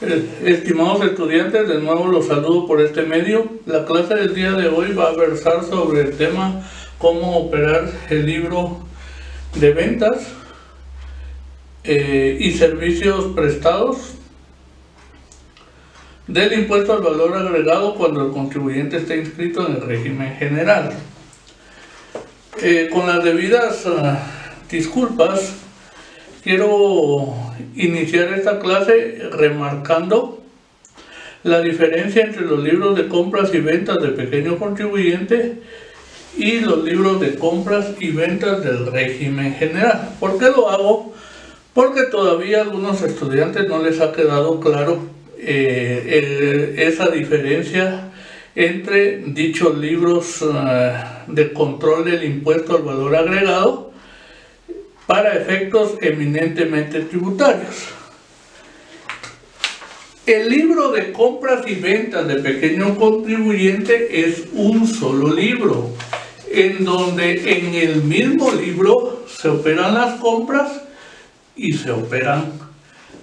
Estimados estudiantes, de nuevo los saludo por este medio. La clase del día de hoy va a versar sobre el tema cómo operar el libro de ventas y servicios prestados del impuesto al valor agregado cuando el contribuyente esté inscrito en el régimen general. Con las debidas disculpas, quiero iniciar esta clase remarcando la diferencia entre los libros de compras y ventas de pequeño contribuyente y los libros de compras y ventas del régimen general. ¿Por qué lo hago? Porque todavía a algunos estudiantes no les ha quedado claro esa diferencia entre dichos libros de control del impuesto al valor agregado para efectos eminentemente tributarios. El libro de compras y ventas de pequeño contribuyente es un solo libro, en donde en el mismo libro se operan las compras y se operan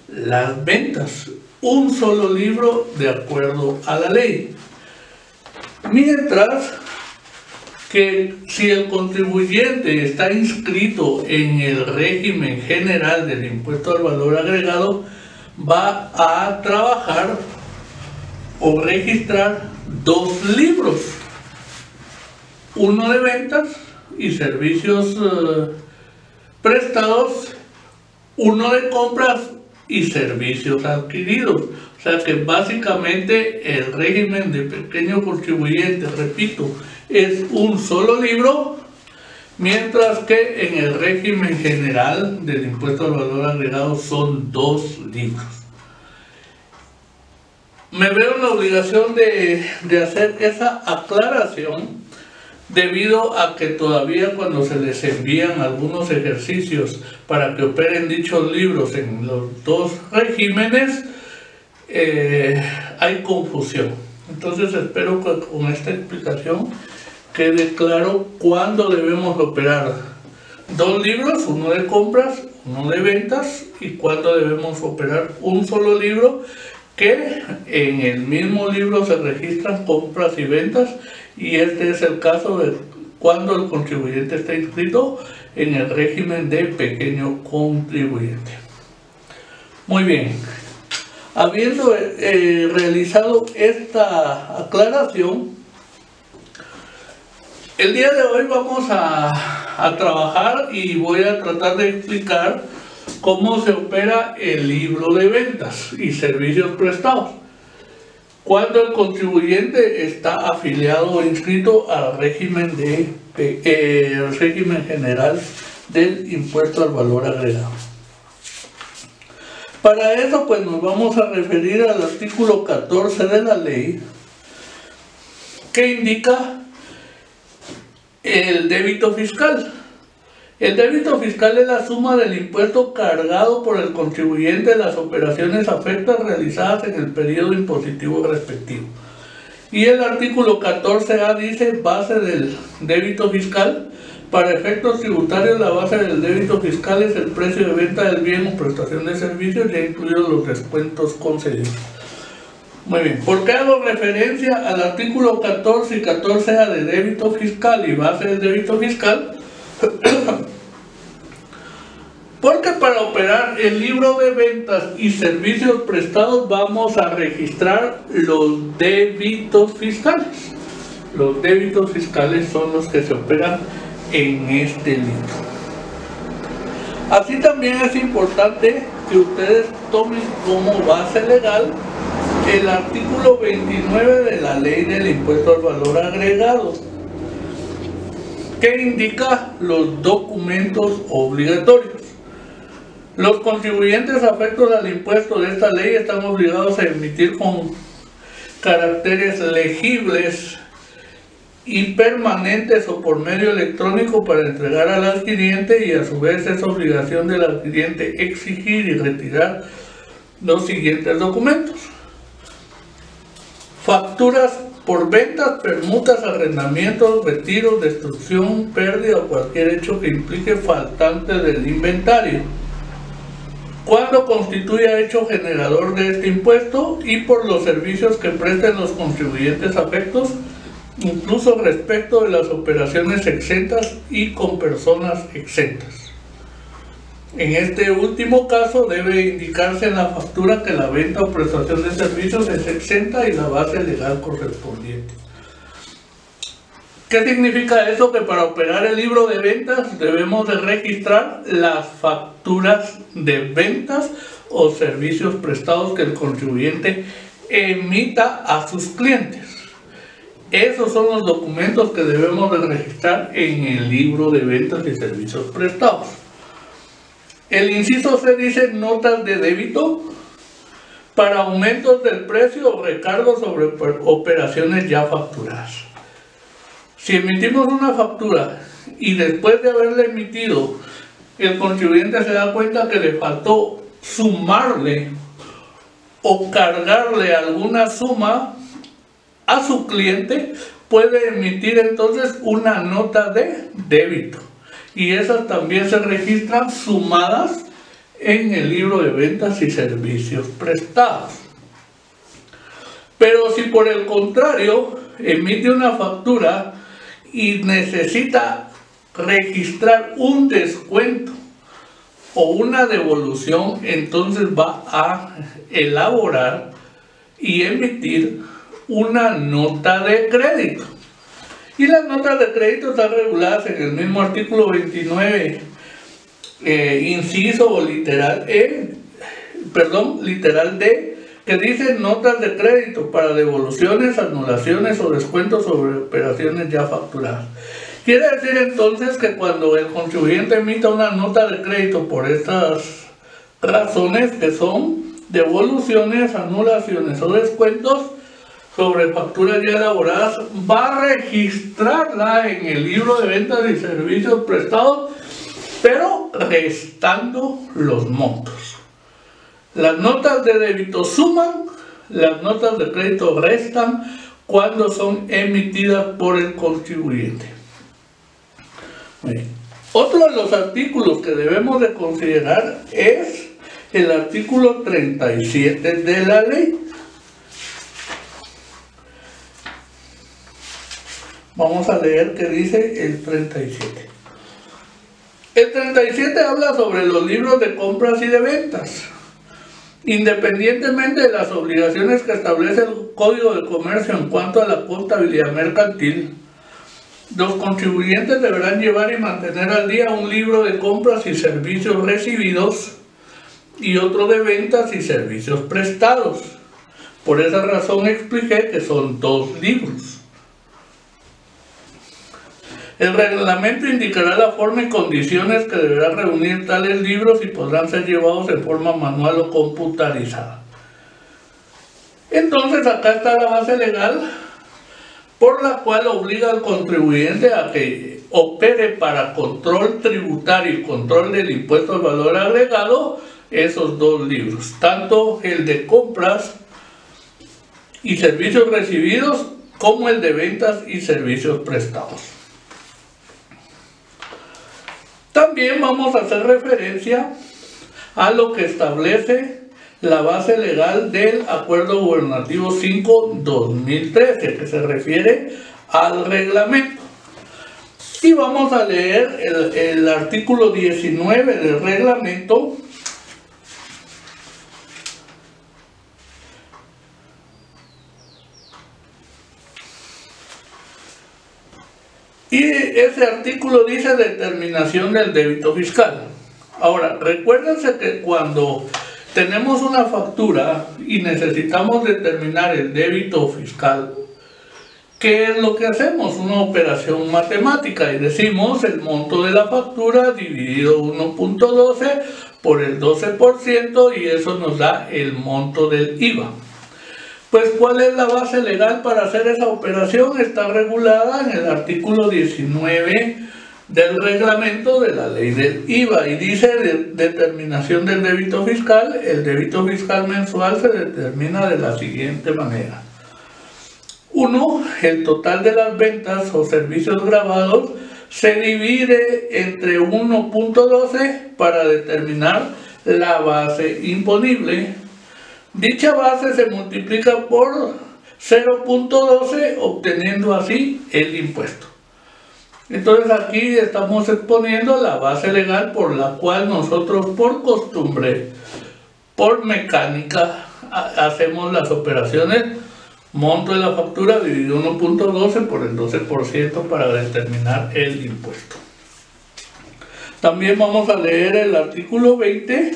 las ventas. Un solo libro de acuerdo a la ley. Mientras que si el contribuyente está inscrito en el régimen general del impuesto al valor agregado, va a trabajar o registrar dos libros, uno de ventas y servicios prestados, uno de compras y servicios adquiridos. O sea que básicamente el régimen de pequeño contribuyente, repito, es un solo libro, mientras que en el régimen general del impuesto al valor agregado son dos libros. Me veo en la obligación de hacer esa aclaración debido a que todavía cuando se les envían algunos ejercicios para que operen dichos libros en los dos regímenes, hay confusión. Entonces espero que con esta explicación quede claro cuándo debemos operar dos libros, uno de compras, uno de ventas, y cuándo debemos operar un solo libro, que en el mismo libro se registran compras y ventas, y este es el caso de cuando el contribuyente está inscrito en el régimen de pequeño contribuyente. Muy bien, habiendo realizado esta aclaración, el día de hoy vamos a trabajar y voy a tratar de explicar cómo se opera el libro de ventas y servicios prestados cuando el contribuyente está afiliado o inscrito al régimen general del impuesto al valor agregado. Para eso pues nos vamos a referir al artículo 14 de la ley, que indica el débito fiscal. El débito fiscal es la suma del impuesto cargado por el contribuyente de las operaciones afectas realizadas en el periodo impositivo respectivo. Y el artículo 14A dice: base del débito fiscal. Para efectos tributarios, la base del débito fiscal es el precio de venta del bien o prestación de servicios, ya incluidos los descuentos concedidos. Muy bien, ¿por qué hago referencia al artículo 14 y 14A de débito fiscal y base del débito fiscal? Porque para operar el libro de ventas y servicios prestados vamos a registrar los débitos fiscales. Los débitos fiscales son los que se operan en este libro. Así también es importante que ustedes tomen como base legal el artículo 29 de la ley del impuesto al valor agregado, que indica los documentos obligatorios. Los contribuyentes afectos al impuesto de esta ley están obligados a emitir con caracteres legibles y permanentes o por medio electrónico para entregar al adquiriente, y a su vez es obligación del adquiriente exigir y retirar los siguientes documentos: facturas por ventas, permutas, arrendamientos, retiros, destrucción, pérdida o cualquier hecho que implique faltante del inventario. cuando constituya hecho generador de este impuesto y por los servicios que presten los contribuyentes afectos, incluso respecto de las operaciones exentas y con personas exentas. En este último caso debe indicarse en la factura que la venta o prestación de servicios es exenta y la base legal correspondiente. ¿Qué significa eso? Que para operar el libro de ventas debemos de registrar las facturas de ventas o servicios prestados que el contribuyente emita a sus clientes. Esos son los documentos que debemos de registrar en el libro de ventas y servicios prestados. El inciso C dice notas de débito para aumentos del precio o recargos sobre operaciones ya facturadas. Si emitimos una factura y después de haberla emitido el contribuyente se da cuenta que le faltó sumarle o cargarle alguna suma a su cliente, puede emitir entonces una nota de débito. Y esas también se registran sumadas en el libro de ventas y servicios prestados. Pero si por el contrario emite una factura y necesita registrar un descuento o una devolución, entonces va a elaborar y emitir una nota de crédito. Y las notas de crédito están reguladas en el mismo artículo 29, inciso o literal literal D, que dice notas de crédito para devoluciones, anulaciones o descuentos sobre operaciones ya facturadas. Quiere decir entonces que cuando el contribuyente emita una nota de crédito por estas razones, que son devoluciones, anulaciones o descuentos sobre facturas ya elaboradas, va a registrarla en el libro de ventas y servicios prestados, pero restando los montos. Las notas de débito suman, las notas de crédito restan cuando son emitidas por el contribuyente. Otro de los artículos que debemos de considerar es el artículo 37 de la ley. Vamos a leer qué dice el 37. El 37 habla sobre los libros de compras y de ventas. Independientemente de las obligaciones que establece el Código de Comercio en cuanto a la contabilidad mercantil, los contribuyentes deberán llevar y mantener al día un libro de compras y servicios recibidos y otro de ventas y servicios prestados. Por esa razón expliqué que son dos libros. El reglamento indicará la forma y condiciones que deberán reunir tales libros y podrán ser llevados en forma manual o computarizada. Entonces acá está la base legal por la cual obliga al contribuyente a que opere para control tributario y control del impuesto al valor agregado esos dos libros, tanto el de compras y servicios recibidos como el de ventas y servicios prestados. También vamos a hacer referencia a lo que establece la base legal del Acuerdo Gubernativo 5-2013, que se refiere al reglamento. Y vamos a leer el artículo 19 del reglamento, y ese artículo dice determinación del débito fiscal. Ahora, recuérdense que cuando tenemos una factura y necesitamos determinar el débito fiscal, ¿qué es lo que hacemos? Una operación matemática y decimos el monto de la factura dividido 1.12 por el 12% y eso nos da el monto del IVA. Pues, ¿cuál es la base legal para hacer esa operación? Está regulada en el artículo 19 del reglamento de la ley del IVA y dice determinación del débito fiscal. El débito fiscal mensual se determina de la siguiente manera. 1. El total de las ventas o servicios grabados se divide entre 1.12 para determinar la base imponible. Dicha base se multiplica por 0.12, obteniendo así el impuesto. Entonces aquí estamos exponiendo la base legal por la cual nosotros por costumbre, por mecánica, hacemos las operaciones monto de la factura dividido 1.12 por el 12% para determinar el impuesto. También vamos a leer el artículo 20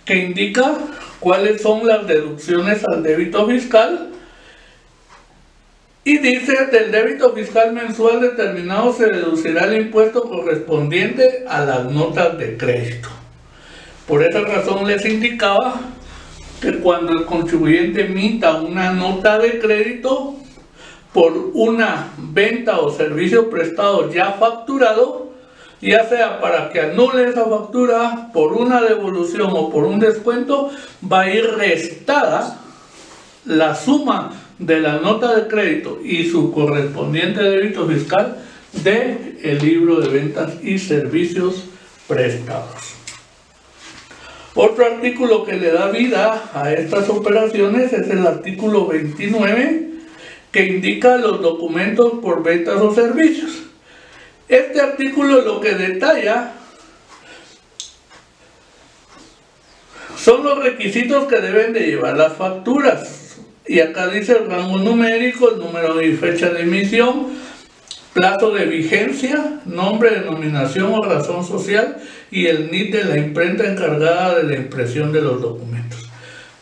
que indica cuáles son las deducciones al débito fiscal y dice: del débito fiscal mensual determinado se deducirá el impuesto correspondiente a las notas de crédito. Por esa razón les indicaba que cuando el contribuyente emita una nota de crédito por una venta o servicio prestado ya facturado, ya sea para que anule esa factura por una devolución o por un descuento, va a ir restada la suma de la nota de crédito y su correspondiente débito fiscal del libro de ventas y servicios prestados. Otro artículo que le da vida a estas operaciones es el artículo 29, que indica los documentos por ventas o servicios. Este artículo lo que detalla son los requisitos que deben de llevar las facturas. Y acá dice el rango numérico, el número y fecha de emisión, plazo de vigencia, nombre, denominación o razón social y el NIT de la imprenta encargada de la impresión de los documentos.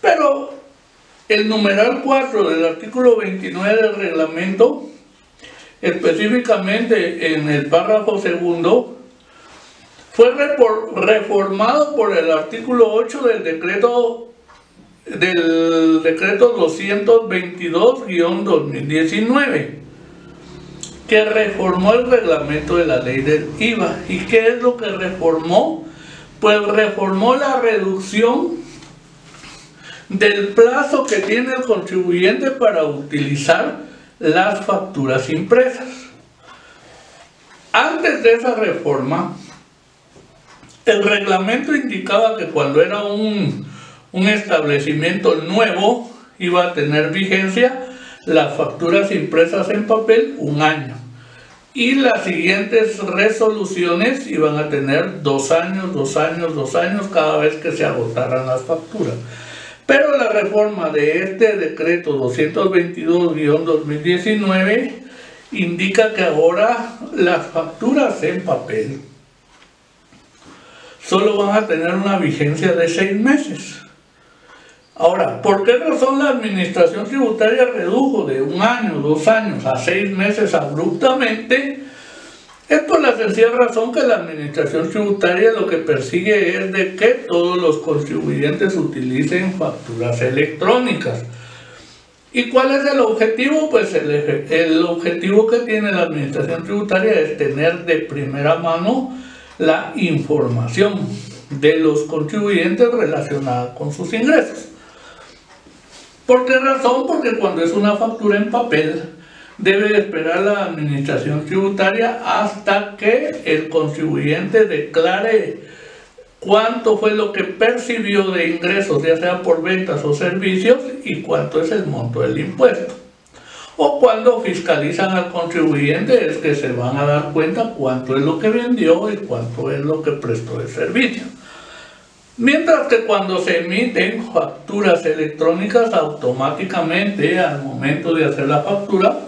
Pero el numeral 4 del artículo 29 del reglamento, específicamente en el párrafo segundo, fue reformado por el artículo 8 del decreto 222-2019, que reformó el reglamento de la ley del IVA. ¿Y qué es lo que reformó? Pues reformó la reducción del plazo que tiene el contribuyente para utilizar las facturas impresas. Antes de esa reforma, el reglamento indicaba que cuando era un establecimiento nuevo iba a tener vigencia las facturas impresas en papel 1 año y las siguientes resoluciones iban a tener 2 años, 2 años, 2 años cada vez que se agotaran las facturas. Pero la reforma de este decreto 222-2019 indica que ahora las facturas en papel solo van a tener una vigencia de 6 meses. Ahora, ¿por qué razón la administración tributaria redujo de 1 año, 2 años a 6 meses abruptamente? Es por la sencilla razón que la administración tributaria lo que persigue es de que todos los contribuyentes utilicen facturas electrónicas. ¿Y cuál es el objetivo? Pues el objetivo que tiene la administración tributaria es tener de primera mano la información de los contribuyentes relacionada con sus ingresos. ¿Por qué razón? Porque cuando es una factura en papel, debe esperar la administración tributaria hasta que el contribuyente declare cuánto fue lo que percibió de ingresos, ya sea por ventas o servicios, y cuánto es el monto del impuesto. O cuando fiscalizan al contribuyente es que se van a dar cuenta cuánto es lo que vendió y cuánto es lo que prestó de servicio. Mientras que cuando se emiten facturas electrónicas, automáticamente al momento de hacer la factura,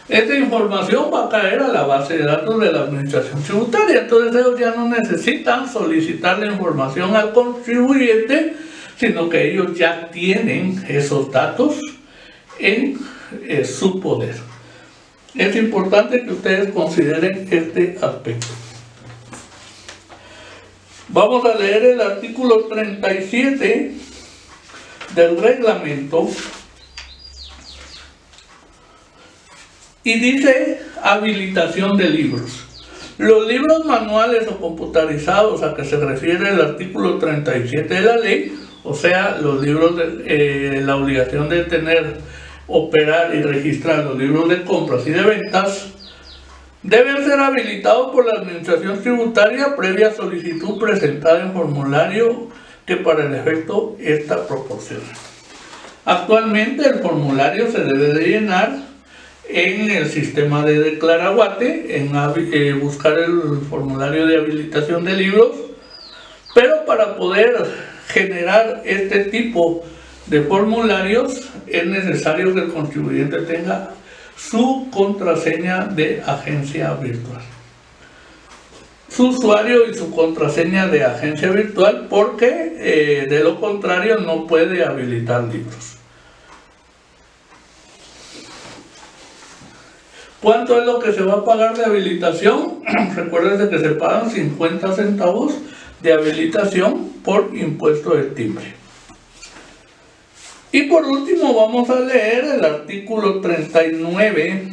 esta información va a caer a la base de datos de la administración tributaria. Entonces ellos ya no necesitan solicitar la información al contribuyente, sino que ellos ya tienen esos datos en su poder. Es importante que ustedes consideren este aspecto. Vamos a leer el artículo 37 del reglamento y dice habilitación de libros. Los libros manuales o computarizados a que se refiere el artículo 37 de la ley, o sea, los libros de la obligación de operar y registrar los libros de compras y de ventas, deben ser habilitados por la administración tributaria previa solicitud presentada en formulario que para el efecto esta proporciona. Actualmente el formulario se debe de llenar en el sistema de Declaraguate, en buscar el formulario de habilitación de libros, pero para poder generar este tipo de formularios es necesario que el contribuyente tenga su contraseña de agencia virtual. Su usuario y su contraseña de agencia virtual, porque de lo contrario no puede habilitar libros. ¿Cuánto es lo que se va a pagar de habilitación? Recuérdense que se pagan 50 centavos de habilitación por impuesto de timbre. Y por último vamos a leer el artículo 39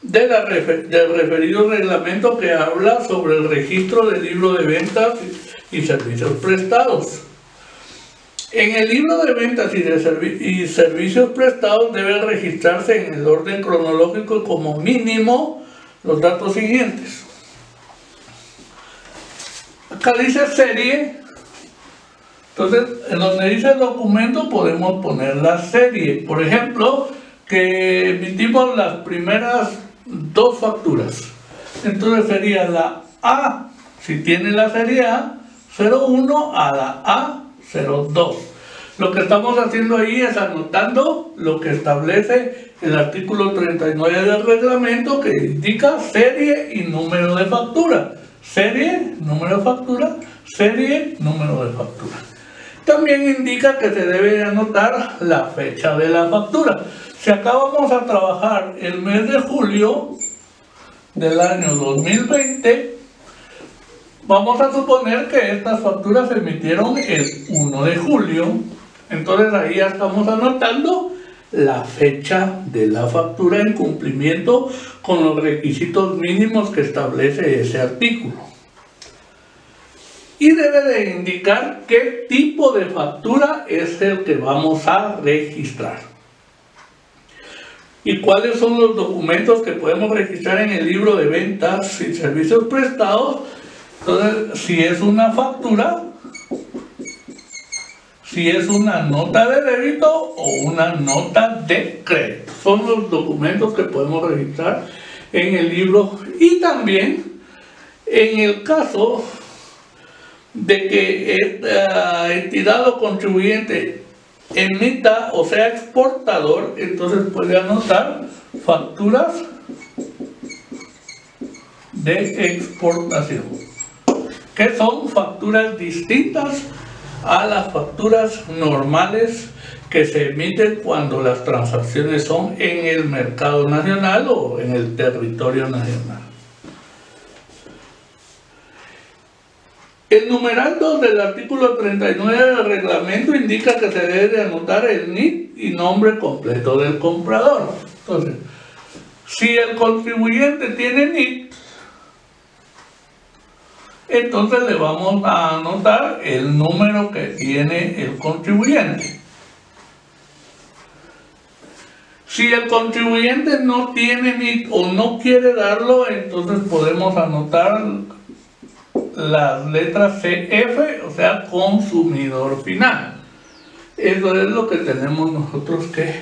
del referido reglamento, que habla sobre el registro del libro de ventas y servicios prestados. En el libro de ventas y servicios prestados debe registrarse en el orden cronológico como mínimo los datos siguientes. Acá dice serie, entonces en donde dice documento podemos poner la serie. Por ejemplo, que emitimos las primeras 2 facturas, entonces sería la A, si tiene la serie A, 01 a la A02. Lo que estamos haciendo ahí es anotando lo que establece el artículo 39 del reglamento, que indica serie y número de factura. Serie, número de factura, serie, número de factura. También indica que se debe anotar la fecha de la factura. Si acá vamos a trabajar el mes de julio del año 2020, vamos a suponer que estas facturas se emitieron el 1 de julio. Entonces ahí ya estamos anotando la fecha de la factura en cumplimiento con los requisitos mínimos que establece ese artículo. Y debe de indicar qué tipo de factura es el que vamos a registrar. ¿Y cuáles son los documentos que podemos registrar en el libro de ventas y servicios prestados? Entonces, si es una factura, si es una nota de débito o una nota de crédito. Son los documentos que podemos registrar en el libro. Y también, en el caso de que esta entidad o contribuyente emita o sea exportador, entonces puede anotar facturas de exportación, que son facturas distintas a las facturas normales que se emiten cuando las transacciones son en el mercado nacional o en el territorio nacional. El numeral 2 del artículo 39 del reglamento indica que se debe de anotar el NIT y nombre completo del comprador. Entonces, si el contribuyente tiene NIT, entonces le vamos a anotar el número que tiene el contribuyente. Si el contribuyente no tiene NIT o no quiere darlo, entonces podemos anotar las letras CF, o sea, consumidor final. Eso es lo que tenemos nosotros que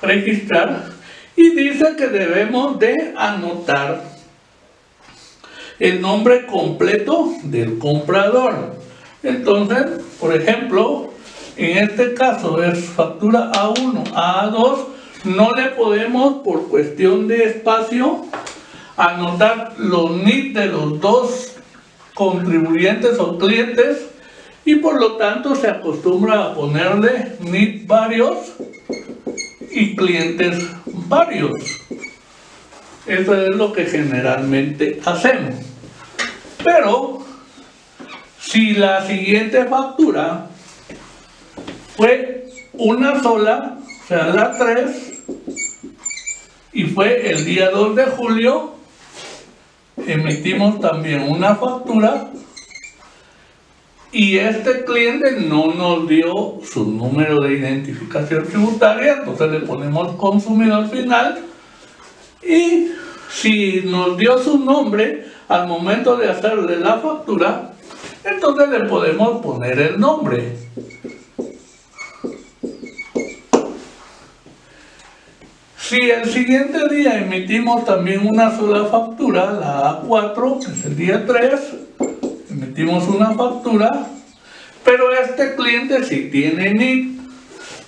registrar. Y dice que debemos de anotar el nombre completo del comprador. Entonces, por ejemplo, en este caso es factura A1, A2, no le podemos, por cuestión de espacio, anotar los NIT de los dos contribuyentes o clientes, y por lo tanto se acostumbra a ponerle NIT varios y clientes varios. Eso es lo que generalmente hacemos. Pero si la siguiente factura fue una sola, o sea, la 3, y fue el día 2 de julio, emitimos también una factura y este cliente no nos dio su número de identificación tributaria, entonces le ponemos consumidor final. Y si nos dio su nombre, al momento de hacerle la factura, entonces le podemos poner el nombre. Si el siguiente día emitimos también una sola factura, la A4, que es el día 3, emitimos una factura, pero este cliente sí tiene NIC,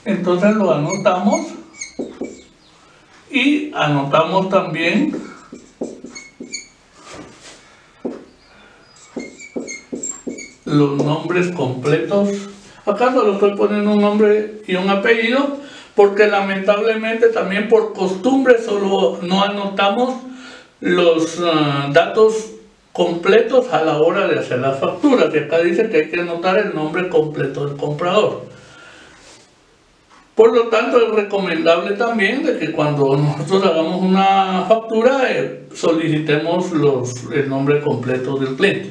entonces lo anotamos y anotamos también los nombres completos. Acá solo estoy poniendo un nombre y un apellido, porque lamentablemente también por costumbre solo no anotamos los datos completos a la hora de hacer las facturas. Y acá dice que hay que anotar el nombre completo del comprador. Por lo tanto, es recomendable también de que cuando nosotros hagamos una factura solicitemos el nombre completo del cliente.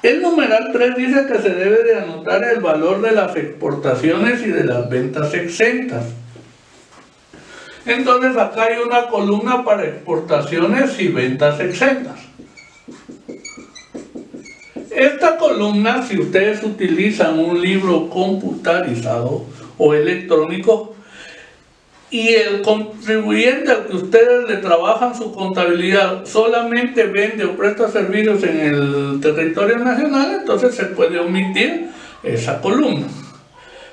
El numeral 3 dice que se debe de anotar el valor de las exportaciones y de las ventas exentas. Entonces acá hay una columna para exportaciones y ventas exentas. Esta columna, si ustedes utilizan un libro computarizado o electrónico, y el contribuyente al que ustedes le trabajan su contabilidad solamente vende o presta servicios en el territorio nacional, entonces se puede omitir esa columna.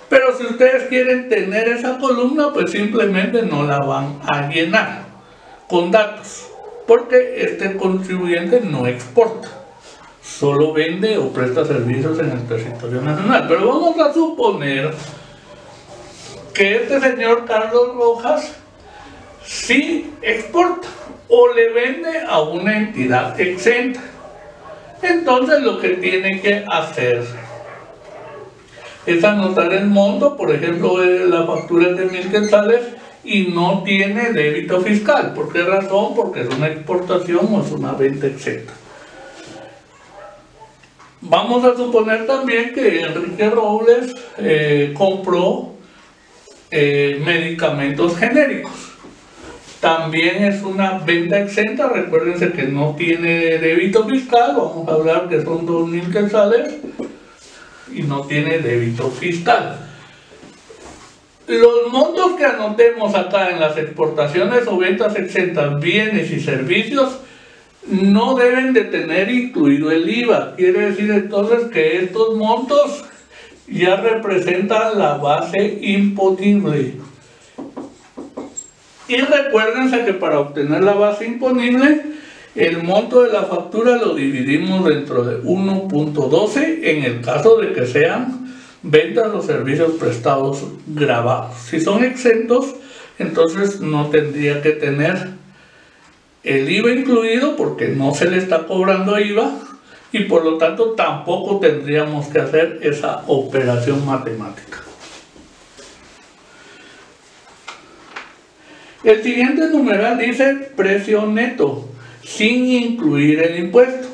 Pero si ustedes quieren tener esa columna, pues simplemente no la van a llenar con datos, porque este contribuyente no exporta, solo vende o presta servicios en el territorio nacional. Pero vamos a suponer que este señor Carlos Rojas sí exporta o le vende a una entidad exenta. Entonces lo que tiene que hacer es anotar el monto. Por ejemplo, la factura es de 1000 quetzales y no tiene débito fiscal. ¿Por qué razón? Porque es una exportación o es una venta exenta. Vamos a suponer también que Enrique Robles compró medicamentos genéricos. También es una venta exenta. Recuérdense que no tiene débito fiscal. Vamos a hablar que son 2000 quetzales y no tiene débito fiscal. Los montos que anotemos acá en las exportaciones o ventas exentas, bienes y servicios, no deben de tener incluido el IVA. Quiere decir entonces que estos montos ya representan la base imponible. Y recuérdense que para obtener la base imponible, el monto de la factura lo dividimos dentro de 1.12 en el caso de que sean ventas o servicios prestados grabados. Si son exentos, entonces no tendría que tener el IVA incluido porque no se le está cobrando IVA, y por lo tanto tampoco tendríamos que hacer esa operación matemática. El siguiente numeral dice precio neto, sin incluir el impuesto.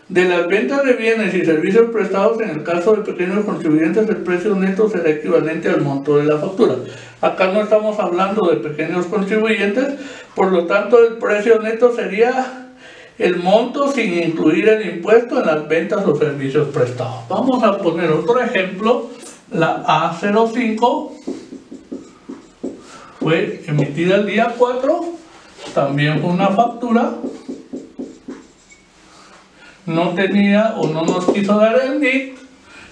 De las ventas de bienes y servicios prestados, en el caso de pequeños contribuyentes, el precio neto será equivalente al monto de la factura. Acá no estamos hablando de pequeños contribuyentes, por lo tanto el precio neto sería el monto sin incluir el impuesto en las ventas o servicios prestados. Vamos a poner otro ejemplo. La A05 fue emitida el día 4, también fue una factura, no tenía o no nos quiso dar el NIC,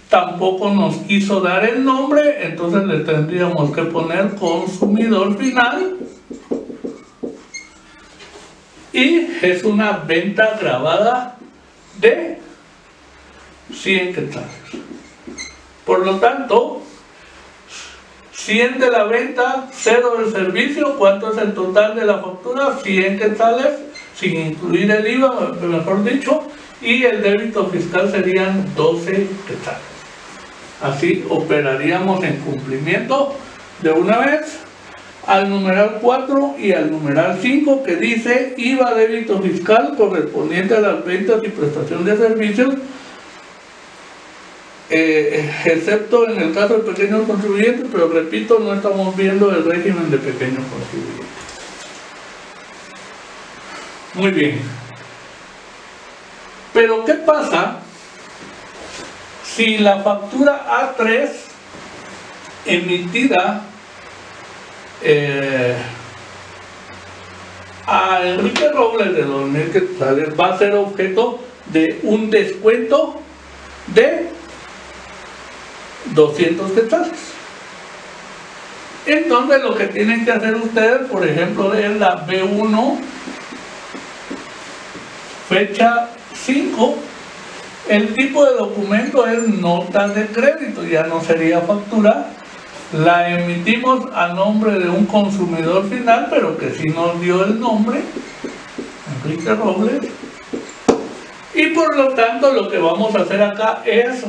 tampoco nos quiso dar el nombre, entonces le tendríamos que poner consumidor final. Y es una venta grabada de 100 quetzales. Por lo tanto, 100 de la venta, 0 del servicio. ¿Cuánto es el total de la factura? 100 quetzales, sin incluir el IVA, mejor dicho, y el débito fiscal serían 12 quetzales. Así operaríamos en cumplimiento de una vez al numeral 4 y al numeral 5, que dice IVA débito fiscal correspondiente a las ventas y prestación de servicios excepto en el caso de pequeños contribuyentes, pero repito, no estamos viendo el régimen de pequeños contribuyentes. Muy bien. Pero ¿qué pasa si la factura A3 emitida a Enrique Robles de 2,000 quetzales va a ser objeto de un descuento de 200 quetzales? Entonces lo que tienen que hacer ustedes, por ejemplo, es la B1, fecha 5, el tipo de documento es nota de crédito, ya no sería factura. La emitimos a nombre de un consumidor final, pero que sí nos dio el nombre, Enrique Robles. Y por lo tanto lo que vamos a hacer acá es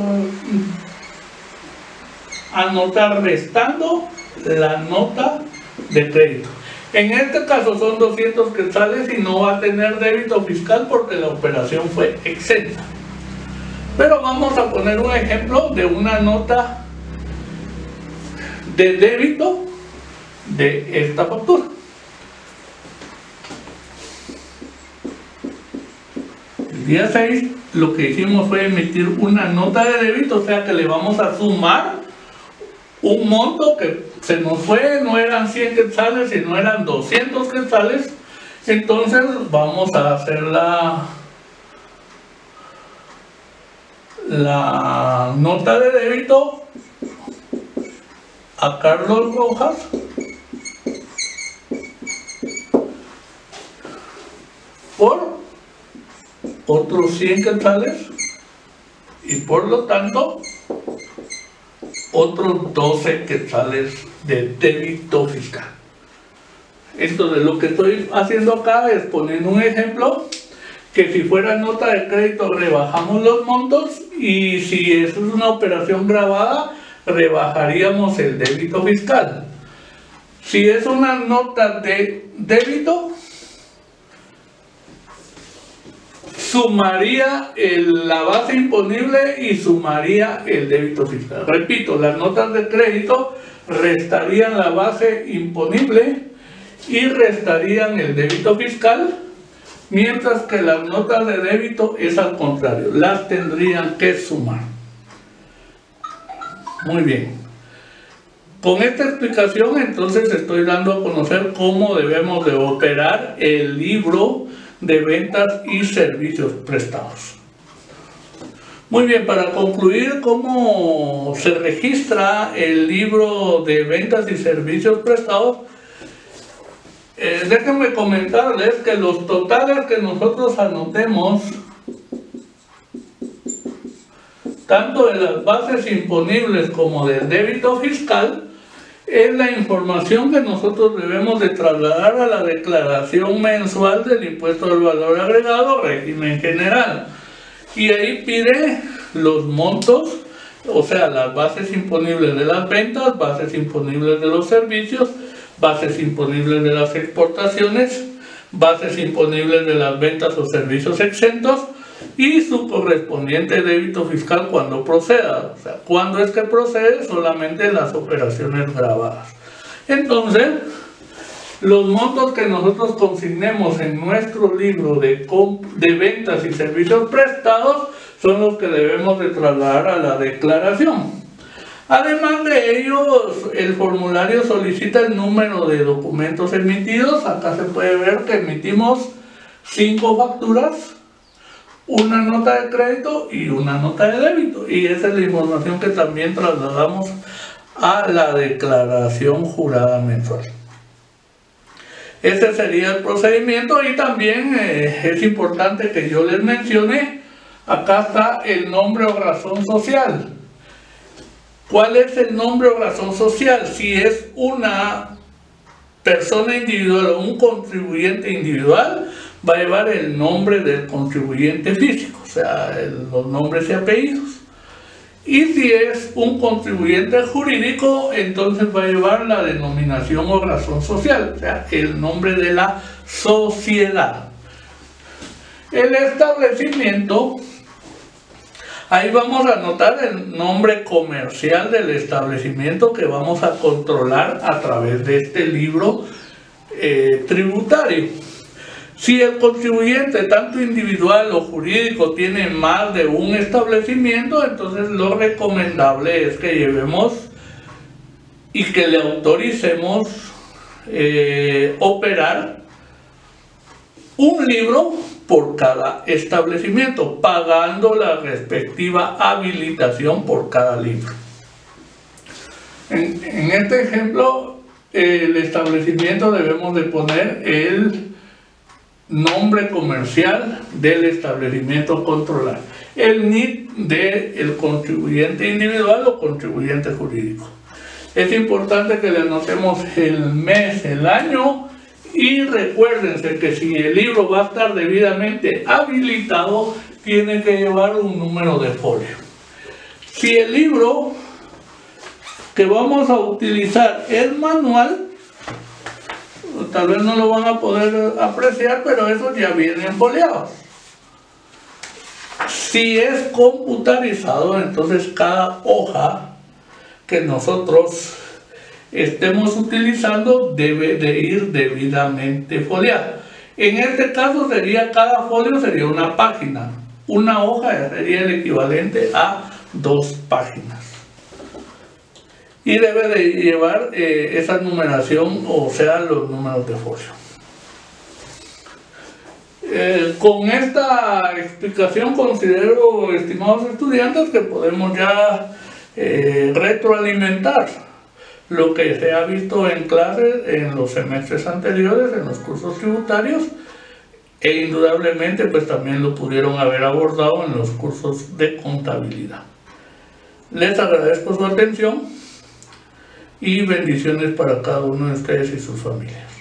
anotar restando la nota de crédito. En este caso son 200 quetzales y no va a tener débito fiscal porque la operación fue exenta. Pero vamos a poner un ejemplo de una nota de débito de esta factura. El día 6 lo que hicimos fue emitir una nota de débito, o sea que le vamos a sumar un monto que se nos fue, no eran 100 quetzales, sino eran 200 quetzales. Entonces vamos a hacer la nota de débito a Carlos Rojas por otros 100 quetzales y por lo tanto otros 12 quetzales de débito fiscal. Entonces lo que estoy haciendo acá es poner un ejemplo que si fuera nota de crédito rebajamos los montos y si eso es una operación grabada rebajaríamos el débito fiscal. Si es una nota de débito, sumaría la base imponible y sumaría el débito fiscal. Repito, las notas de crédito restarían la base imponible y restarían el débito fiscal, mientras que las notas de débito es al contrario, las tendrían que sumar. Muy bien. Con esta explicación entonces estoy dando a conocer cómo debemos de operar el libro de ventas y servicios prestados. Muy bien, para concluir cómo se registra el libro de ventas y servicios prestados, déjenme comentarles que los totales que nosotros anotemos, tanto de las bases imponibles como del débito fiscal, es la información que nosotros debemos de trasladar a la declaración mensual del impuesto al valor agregado, régimen general. Y ahí pide los montos, o sea, las bases imponibles de las ventas, bases imponibles de los servicios, bases imponibles de las exportaciones, bases imponibles de las ventas o servicios exentos y su correspondiente débito fiscal cuando proceda. O sea, cuando es que procede, solamente las operaciones grabadas. Entonces, los montos que nosotros consignemos en nuestro libro de ventas y servicios prestados son los que debemos de trasladar a la declaración. Además de ello, el formulario solicita el número de documentos emitidos. Acá se puede ver que emitimos 5 facturas, una nota de crédito y una nota de débito. Y esa es la información que también trasladamos a la declaración jurada mensual. Ese sería el procedimiento y también es importante que yo les mencione, acá está el nombre o razón social. ¿Cuál es el nombre o razón social? Si es una persona individual o un contribuyente individual, va a llevar el nombre del contribuyente físico, o sea, los nombres y apellidos. Y si es un contribuyente jurídico, entonces va a llevar la denominación o razón social, o sea, el nombre de la sociedad. El establecimiento, Ahí vamos a anotar el nombre comercial del establecimiento que vamos a controlar a través de este libro tributario. Si el contribuyente, tanto individual o jurídico, tiene más de un establecimiento, entonces lo recomendable es que llevemos y que le autoricemos operar un libro por cada establecimiento, pagando la respectiva habilitación por cada libro. En este ejemplo, el establecimiento debemos de poner el nombre comercial del establecimiento controlar, el NIT del contribuyente individual o contribuyente jurídico. Es importante que le anotemos el mes, el año, y recuérdense que si el libro va a estar debidamente habilitado, tiene que llevar un número de folio. Si el libro que vamos a utilizar es manual, tal vez no lo van a poder apreciar, pero esos ya vienen foliados. Si es computarizado, entonces cada hoja que nosotros estemos utilizando debe de ir debidamente foliada. En este caso cada folio sería una página. Una hoja sería el equivalente a 2 páginas. Y debe de llevar esa numeración, o sea, los números de folio. Con esta explicación considero, estimados estudiantes, que podemos ya retroalimentar lo que se ha visto en clases en los semestres anteriores, en los cursos tributarios, e indudablemente pues también lo pudieron haber abordado en los cursos de contabilidad. Les agradezco su atención y bendiciones para cada uno de ustedes y sus familias.